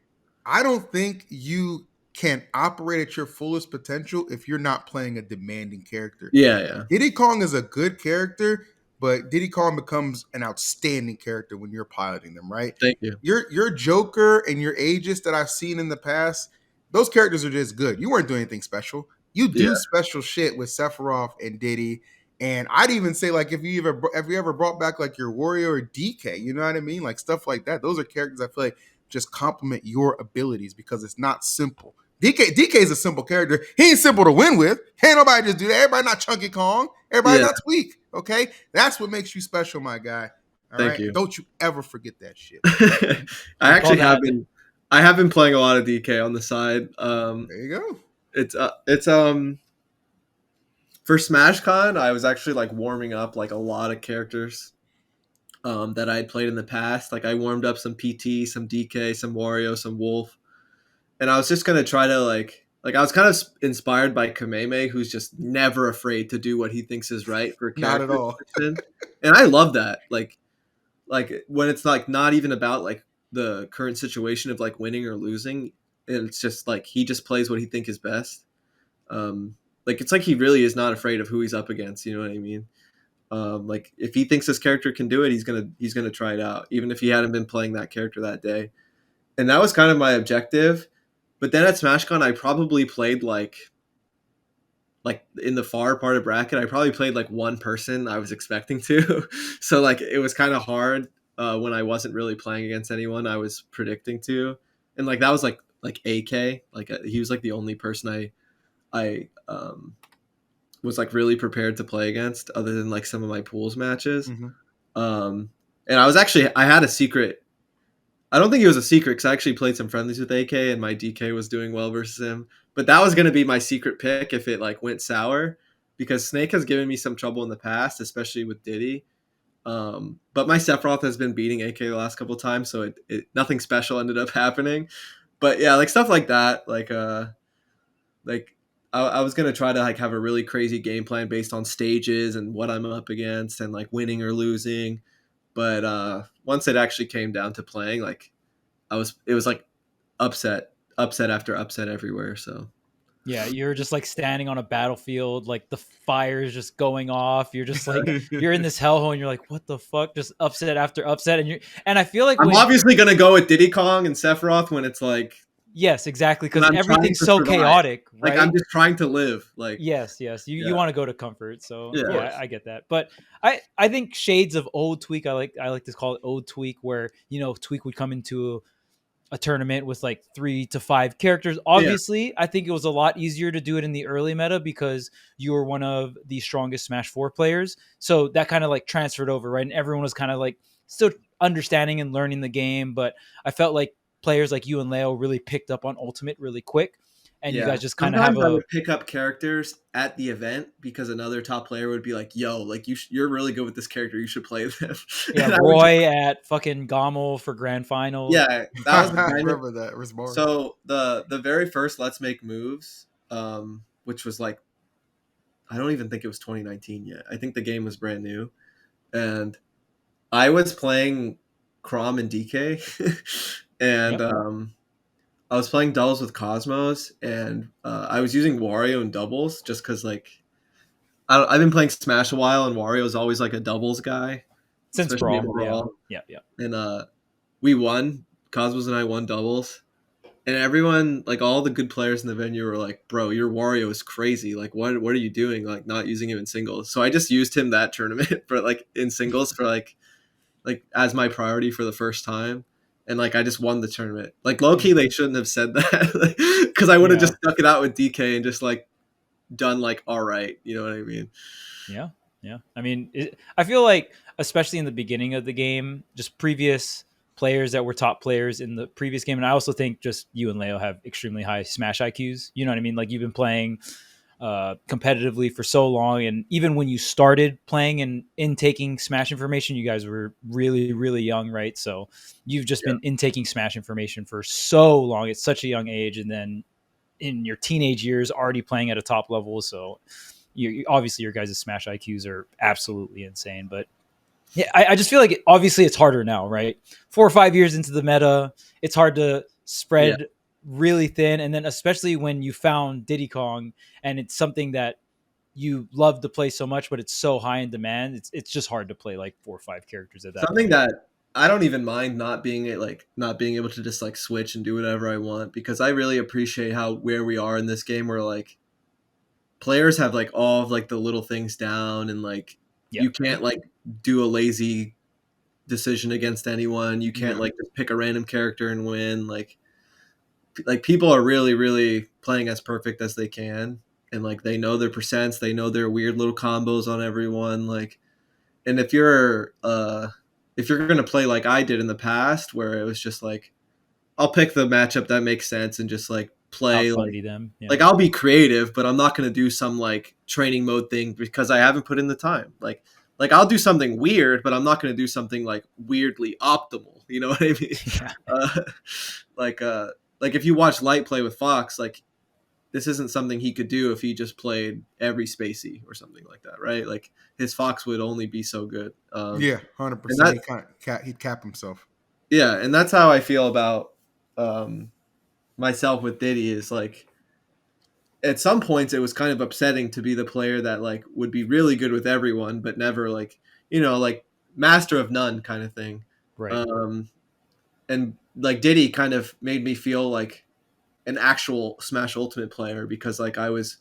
I don't think you can operate at your fullest potential if you're not playing a demanding character. yeah. Diddy Kong is a good character, but Diddy Kong becomes an outstanding character when you're piloting them, right? Thank you. Your Joker and your Aegis that I've seen in the past, those characters are just good. You weren't doing anything special. You Yeah. do special shit with Sephiroth and Diddy. And I'd even say like if you ever brought back like your Warrior or DK, you know what I mean? Like stuff like that. Those are characters I feel like just complement your abilities because it's not simple. DK is a simple character. He ain't simple to win with. Ain't nobody just do that. Everybody not Chunky Kong. Everybody Yeah. not Tweek. Okay, that's what makes you special, my guy. All Thank right, you. don't you ever forget that shit. I actually have been. I have been playing a lot of DK on the side. There you go. It's for SmashCon. I was actually like warming up like a lot of characters that I had played in the past. Like I warmed up some PT, some DK, some Wario, some Wolf, and I was just gonna try to like I was kind of inspired by Kameme, who's just never afraid to do what he thinks is right for Not at character all. selection. And I love that. Like when it's like not even about like the current situation of like winning or losing, and it's just like he just plays what he think is best. Like it's like he really is not afraid of who he's up against. You know what I mean? Like if he thinks his character can do it, he's gonna try it out, even if he hadn't been playing that character that day. And that was kind of my objective. But then at SmashCon, I probably played like in the far part of bracket, I probably played like one person I was expecting to. So like it was kind of hard. when I wasn't really playing against anyone I was predicting to, and like that was like AK, like he was like the only person I was like really prepared to play against, other than like some of my pools matches. And I had a secret. I don't think it was a secret because I actually played some friendlies with AK and my DK was doing well versus him. But that was going to be my secret pick if it like went sour, because Snake has given me some trouble in the past, especially with Diddy. But my Sephiroth has been beating AK the last couple of times, so nothing special ended up happening. But yeah, like stuff like that, like I was gonna try to like have a really crazy game plan based on stages and what I'm up against and like winning or losing. But once it actually came down to playing, like it was like upset after upset everywhere. So yeah, you're just like standing on a battlefield, like the fire is just going off. You're just like you're in this hellhole, and you're like, what the fuck? Just upset after upset, and I feel like I'm obviously gonna go with Diddy Kong and Sephiroth when it's like, yes, exactly, because I'm everything's so survive. chaotic, right? Like I'm just trying to live. Like yes, you want to go to comfort, so Yeah. I get that. But I think shades of old Tweek. I like to call it old Tweek, where Tweek would come into a tournament with like 3 to 5 characters. Obviously, I think it was a lot easier to do it in the early meta because you were one of the strongest Smash 4 players. So that kind of like transferred over, right? And everyone was kind of like still understanding and learning the game. But I felt like players like you and Leo really picked up on Ultimate really quick. And you guys just kind of have I would pick up characters at the event because another top player would be like, "Yo, like you're really good with this character. You should play them." Yeah, Roy at fucking Gommel for grand finals. Yeah, that was the I remember that. It was more. So the very first Let's Make Moves, which was like, I don't even think it was 2019 yet. I think the game was brand new, and I was playing Crom and DK, and I was playing doubles with Cosmos, and I was using Wario in doubles just because like I've been playing Smash a while, and Wario is always like a doubles guy since Brawl. Yeah. And we won. Cosmos and I won doubles, and everyone, like all the good players in the venue, were like, "Bro, your Wario is crazy. Like, what are you doing? Like, not using him in singles?" So I just used him that tournament for like in singles for like as my priority for the first time. And like I just won the tournament. Like low key, they shouldn't have said that because I would have just stuck it out with DK and just like done like all right. You know what I mean? Yeah. I mean, I feel like especially in the beginning of the game, just previous players that were top players in the previous game, and I also think just you and Leo have extremely high Smash IQs. You know what I mean? Like you've been playing competitively for so long, and even when you started playing and intaking Smash information, you guys were really, really young, right? So you've just been intaking Smash information for so long at such a young age, and then in your teenage years already playing at a top level. So obviously your guys' Smash IQs are absolutely insane. But yeah, I just feel like obviously it's harder now, right? 4 or 5 years into the meta, it's hard to spread really thin, and then especially when you found Diddy Kong and it's something that you love to play so much, but it's so high in demand, it's just hard to play like 4 or 5 characters at that something point. That I don't even mind not being able to just like switch and do whatever I want, because I really appreciate where we are in this game, where like players have like all of like the little things down, and like you can't like do a lazy decision against anyone. You can't like just pick a random character and win. Like people are really, really playing as perfect as they can, and like they know their percents, they know their weird little combos on everyone. Like, and if you're gonna play like I did in the past, where it was just like I'll pick the matchup that makes sense and just like play like them. Yeah. Like I'll be creative, but I'm not gonna do some like training mode thing because I haven't put in the time. Like I'll do something weird, but I'm not gonna do something like weirdly optimal. You know what I mean? Like if you watch Light play with Fox, like this isn't something he could do if he just played every spacey or something like that, right? Like his Fox would only be so good. 100%. He'd cap himself. Yeah, and that's how I feel about myself with Diddy. Is like at some points it was kind of upsetting to be the player that like would be really good with everyone, but never like like master of none kind of thing. Right. And like Diddy kind of made me feel like an actual Smash Ultimate player, because like I was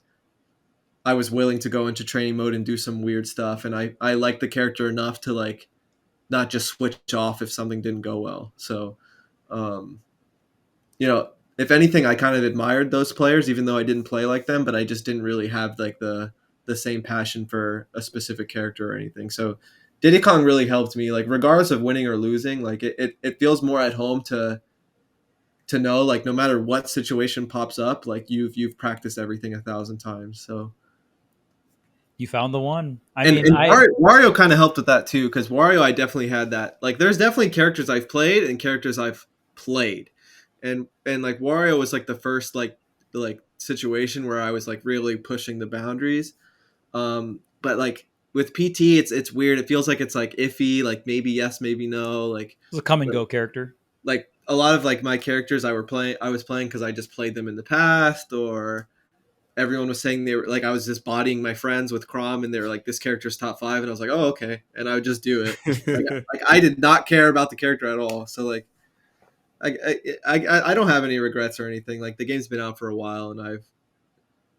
willing to go into training mode and do some weird stuff, and I liked the character enough to like not just switch off if something didn't go well. So, um, you know, if anything, I kind of admired those players, even though I didn't play like them, but I just didn't really have like the same passion for a specific character or anything. So Diddy Kong really helped me, like regardless of winning or losing, like it feels more at home to know, like no matter what situation pops up, like you've practiced everything 1,000 times. So You found the one. and Wario kind of helped with that too, because Wario, I definitely had that. Like, there's definitely characters I've played and characters I've played, and like Wario was like the first like situation where I was like really pushing the boundaries. But like with PT, it's weird. It feels like it's like iffy, like maybe yes, maybe no. Like it was a come and go character. Like a lot of like my characters I was playing because I just played them in the past, or everyone was saying they were like, I was just bodying my friends with Crom and they were like, this character's top 5, and I was like, oh, okay, and I would just do it. Like I did not care about the character at all. So like I don't have any regrets or anything. Like the game's been out for a while and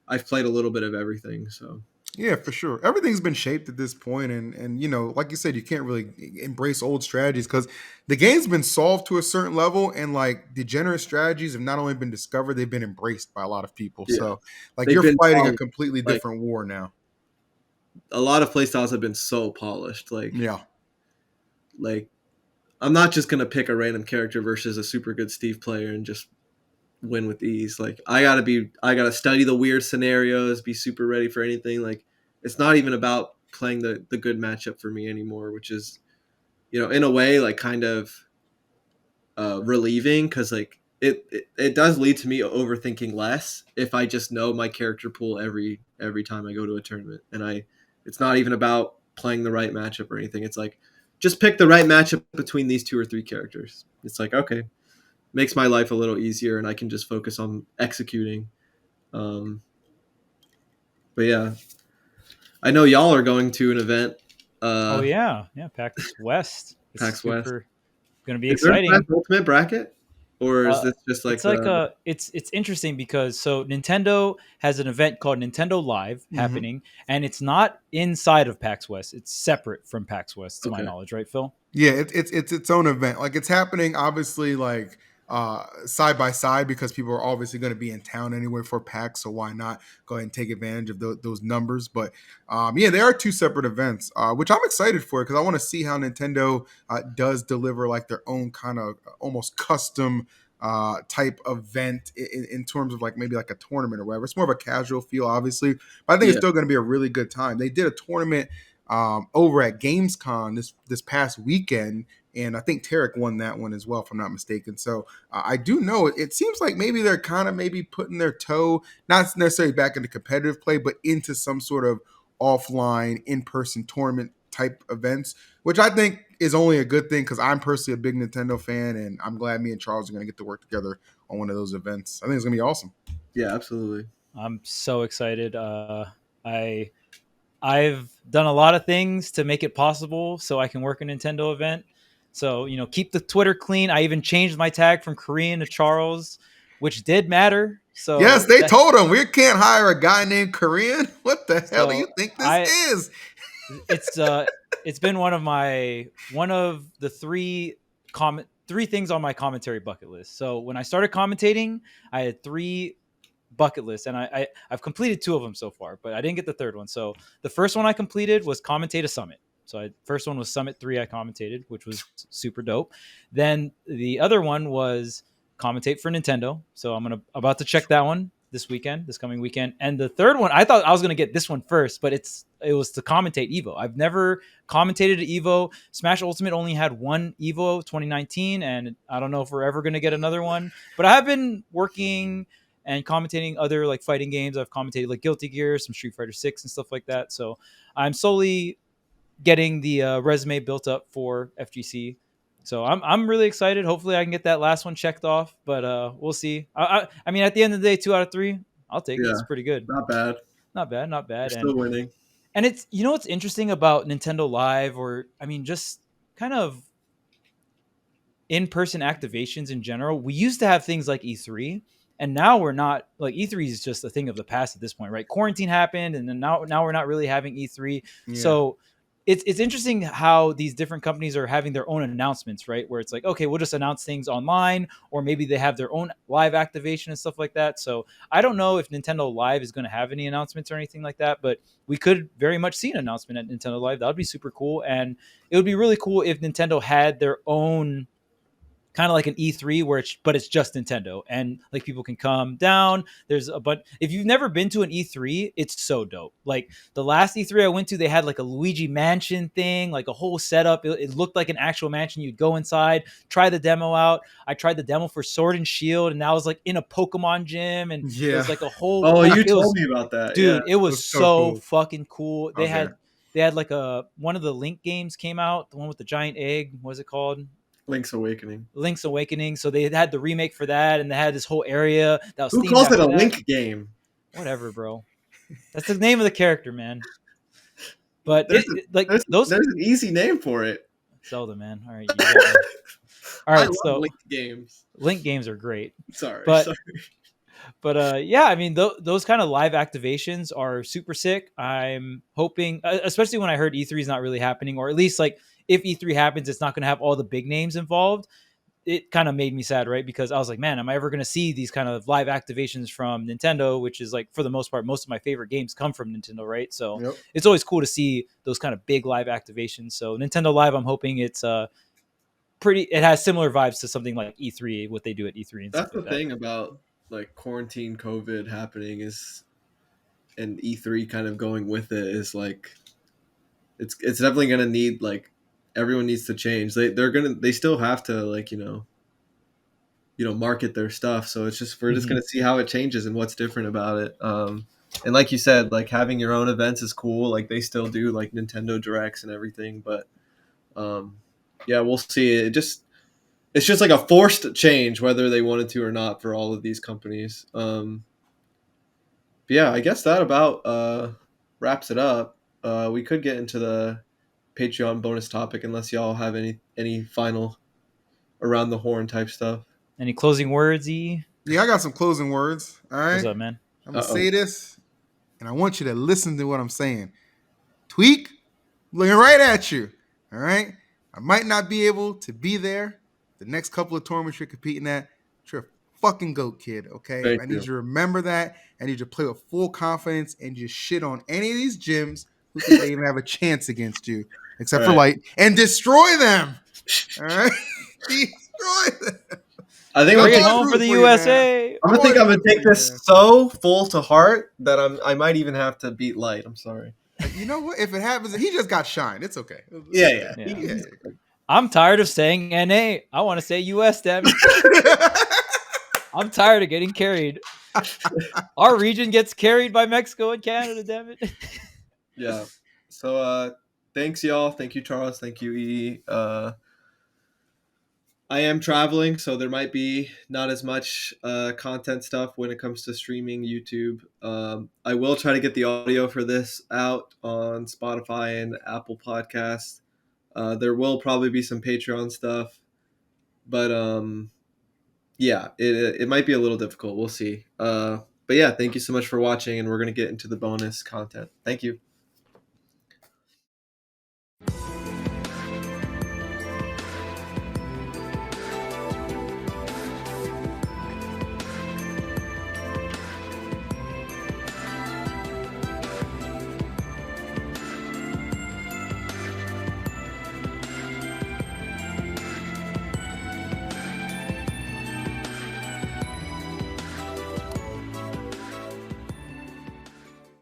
I've played a little bit of everything. So yeah, for sure. Everything's been shaped at this point, and you know, like you said, you can't really embrace old strategies because the game's been solved to a certain level, and like degenerate strategies have not only been discovered, they've been embraced by a lot of people. yeah, So like they've you're been fighting a polished. completely Like different war now. a lot of playstyles have been so polished. Yeah. Like I'm not just gonna pick a random character versus a super good Steve player and just win with ease. Like I gotta study the weird scenarios, be super ready for anything. Like it's not even about playing the good matchup for me anymore, which is, you know, in a way like kind of relieving, because like it does lead to me overthinking less if I just know my character pool every time I go to a tournament, and it's not even about playing the right matchup or anything. It's like just pick the right matchup between these 2 or 3 characters. It's like, okay, makes my life a little easier and I can just focus on executing. But yeah, I know y'all are going to an event. Oh yeah, Pax West. It's Pax West. Going to be Is there exciting. an ultimate bracket, or is this just like it's interesting because so Nintendo has an event called Nintendo Live happening, and it's not inside of PAX West. It's separate from PAX West, to my knowledge, right, Phil? Yeah, it's its own event. Like it's happening obviously like side by side because people are obviously going to be in town anyway for PAX, so why not go ahead and take advantage of those numbers? But yeah, they are 2 separate events, which I'm excited for because I want to see how Nintendo does deliver like their own kind of almost custom type event in terms of like maybe like a tournament or whatever. It's more of a casual feel, obviously, but I think it's still going to be a really good time. They did a tournament over at Gamescom this past weekend, and I think Tera won that one as well, if I'm not mistaken. So I do know it seems like maybe they're kind of maybe putting their toe, not necessarily back into competitive play, but into some sort of offline, in-person tournament type events, which I think is only a good thing because I'm personally a big Nintendo fan, and I'm glad me and Charles are going to get to work together on one of those events. I think it's going to be awesome. Yeah, absolutely. I'm so excited. I've done a lot of things to make it possible so I can work a Nintendo event. So, you know, keep the Twitter clean. I even changed my tag from Korean to Charles, which did matter. So yes, they told him we can't hire a guy named Korean. What the hell do you think this is? It's been one of the three things on my commentary bucket list. So when I started commentating, I had 3 bucket lists, and I've completed 2 of them so far, but I didn't get the third one. So the first one I completed was commentate a summit. So first one was Summit 3 I commentated, which was super dope. Then the other one was commentate for Nintendo. So I'm about to check that one this coming weekend. And the third one, I thought I was going to get this one first, but it was to commentate Evo. I've never commentated at Evo. Smash Ultimate only had one Evo 2019, and I don't know if we're ever going to get another one, but I have been working and commentating other like fighting games. I've commentated like Guilty Gear, some Street Fighter 6 and stuff like that. So I'm slowly getting the resume built up for FGC. So I'm really excited. Hopefully I can get that last one checked off, but we'll see. I mean, at the end of the day, 2 out of 3, I'll take it. It's pretty good. Not bad. You're still winning. And it's, you know, what's interesting about Nintendo Live, or I mean, just kind of in-person activations in general. We used to have things like E3, and now we're not. Like E3 is just a thing of the past at this point, right? Quarantine happened, and then now we're not really having E3. Yeah. So it's interesting how these different companies are having their own announcements, right? Where it's like, okay, we'll just announce things online, or maybe they have their own live activation and stuff like that. So I don't know if Nintendo Live is going to have any announcements or anything like that, but we could very much see an announcement at Nintendo Live. That would be super cool. And it would be really cool if Nintendo had their own kind of like an E3 but it's just Nintendo, and like people can come down. There's a bunch. If you've never been to an E3, it's so dope. Like the last E3 I went to, they had like a Luigi Mansion thing, like a whole setup. It looked like an actual mansion. You'd go inside, try the demo out. I tried the demo for Sword and Shield, and I was like in a Pokemon gym, and it was like a whole. Oh, you it was, told me about that, dude. yeah. It was so cool. fucking cool. They Okay. had like one of the Link games came out, the one with the giant egg. What was it called? Link's Awakening. So they had the remake for that, and they had this whole area that was. Who calls it a Link game? Whatever, bro. That's the name of the character, man. But there's an easy name for it. Zelda, man. All right, all right. So Link games. Link games are great. Sorry. Yeah, I mean, those kind of live activations are super sick. I'm hoping, especially when I heard E3 is not really happening, or at least like if E3 happens, it's not going to have all the big names involved. It kind of made me sad, right? Because I was like, man, am I ever going to see these kind of live activations from Nintendo, which is like, for the most part, most of my favorite games come from Nintendo, right? So It's always cool to see those kind of big live activations. So Nintendo Live, I'm hoping it's it has similar vibes to something like E3, what they do at E3. And that's stuff the thing about like quarantine COVID happening is, and E3 kind of going with it, is like, it's definitely going to need, like, everyone needs to change. They still have to, like, market their stuff. So it's just, we're just going to see how it changes and what's different about it. And like you said, like having your own events is cool. Like they still do like Nintendo Directs and everything, but yeah, we'll see. It's just like a forced change, whether they wanted to or not, for all of these companies. But yeah, I guess that about wraps it up. We could get into the Patreon bonus topic, unless y'all have any final around the horn type stuff. Any closing words, E? Yeah, I got some closing words. All right. What's up, man? I'm going to say this, and I want you to listen to what I'm saying. Tweek, looking right at you. All right. I might not be able to be there the next couple of tournaments you're competing at. But you're a fucking GOAT, kid. Okay. I need you to remember that. I need you to play with full confidence and just shit on any of these gyms who think they even have a chance against you, except for Light, and destroy them. All right. Destroy them. I think we're getting home for the USA. I'm gonna take this so full to heart that I might even have to beat Light. I'm sorry. You know what? If it happens, he just got shined. It's okay. Yeah. I'm tired of saying NA. I want to say US, damn it. I'm tired of getting carried. Our region gets carried by Mexico and Canada, damn it. Yeah. So thanks, y'all. Thank you, Charles. Thank you, E. I am traveling, so there might be not as much content stuff when it comes to streaming YouTube. I will try to get the audio for this out on Spotify and Apple Podcasts. There will probably be some Patreon stuff, but yeah, it might be a little difficult. We'll see. But yeah, thank you so much for watching, and we're going to get into the bonus content. Thank you.